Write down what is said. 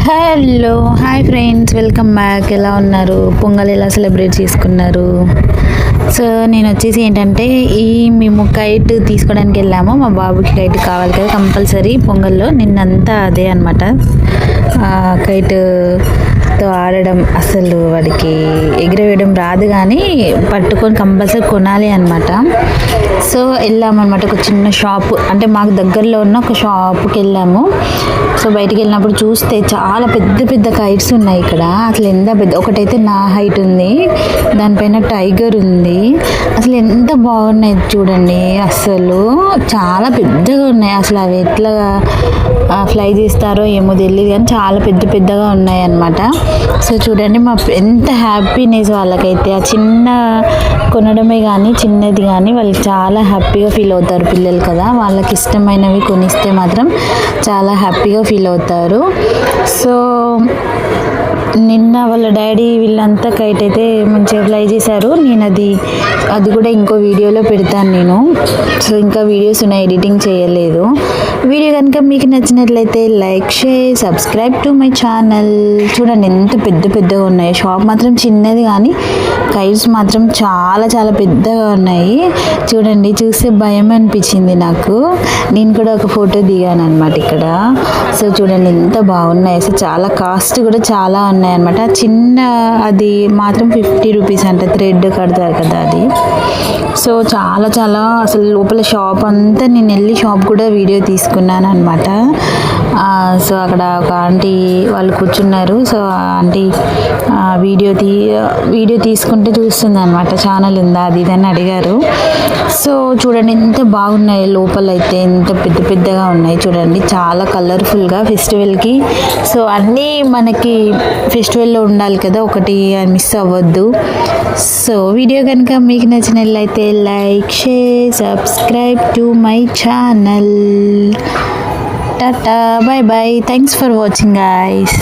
Hello hi friends, welcome back. ఎలా ఉన్నారు? పొంగల్ ఎలా సెలబ్రేట్ చేసుకున్నారు? సో నేను వచ్చేసి ఏంటంటే మేము కైట్ తీసుకోవడానికి వెళ్ళాము. మా బాబుకి కైట్ కావాలి కదా కంపల్సరీ పొంగల్లో. నిన్నంతా అదే అనమాట, కైట్తో ఆడడం. అసలు వాడికి ఎగిరవేయడం రాదు, కానీ పట్టుకొని కంపల్సరీ కొనాలి అనమాట. సో వెళ్ళామన్నమాట, ఒక చిన్న షాప్, అంటే మాకు దగ్గరలో ఉన్న ఒక షాప్కి వెళ్ళాము. సో బయటికి వెళ్ళినప్పుడు చూస్తే చాలా పెద్ద పెద్ద కైట్స్ ఉన్నాయి ఇక్కడ. అసలు ఎంత పెద్ద, ఒకటైతే నా హైట్ ఉంది, దానిపైన టైగర్ ఉంది. అసలు ఎంత బాగున్నాయి చూడండి, అసలు చాలా పెద్దగా ఉన్నాయి. అసలు అవి ఎట్లా ఫ్లై చేస్తారో ఏమో తెలియదు, కానీ చాలా పెద్ద పెద్దగా ఉన్నాయి అన్నమాట. సో చూడండి, ఎంత హ్యాపీనెస్ వాళ్ళకైతే. ఆ చిన్న కొనడమే కానీ, చిన్నది కానీ వాళ్ళకి చాలా హ్యాపీగా ఫీల్ అవుతారు. పిల్లలు కదా, వాళ్ళకి ఇష్టమైనవి కొనిస్తే మాత్రం చాలా హ్యాపీగా ఫీల్ అవుతారు. సో నిన్న వాళ్ళ డాడీ వీళ్ళంతా కైట్ అయితే మంచిగా ఫ్లై చేశారు. నేను అది కూడా ఇంకో వీడియోలో పెడతాను నేను. సో ఇంకా వీడియోస్ ఉన్నాయి, ఎడిటింగ్ చేయలేదు. వీడియో కనుక మీకు నచ్చినట్లయితే like, share, subscribe to my channel. చూడండి ఎంత పెద్ద పెద్దగా ఉన్నాయి. షాప్ మాత్రం చిన్నది, కానీ కైట్స్ మాత్రం చాలా చాలా పెద్దగా ఉన్నాయి. చూడండి, చూస్తే భయం అనిపించింది నాకు. నేను కూడా ఒక ఫోటో దిగాను అనమాట ఇక్కడ. సో చూడండి ఎంత బాగున్నాయి. అసలు చాలా కాస్ట్ కూడా చాలా ఉన్నాయి అనమాట. చిన్న అది మాత్రం 50 రూపీస్ అంట, థ్రెడ్ కడతారు కదా అది. సో చాలా చాలా అసలు లోపల షాప్ అంతా, నేను వెళ్ళి షాప్ కూడా వీడియో తీసుకున్నాను అనమాట. సో అక్కడ ఒక ఆంటీ వాళ్ళు కూర్చున్నారు. సో ఆంటీ వీడియో తీసుకుంటే చూస్తుంది అనమాట, ఛానల్ ఉందా అది ఇదని అడిగారు. సో చూడండి ఎంత బాగున్నాయి, లోపల అయితే ఎంత పెద్ద పెద్దగా ఉన్నాయి. చూడండి చాలా కలర్ఫుల్గా ఫెస్టివల్కి. సో అన్నీ మనకి ఫెస్టివల్లో ఉండాలి కదా, ఒకటి మిస్ అవ్వద్దు. సో వీడియో కనుక మీకు నచ్చినట్లయితే like, share, subscribe to my channel. Tata, bye bye. Thanks for watching, guys.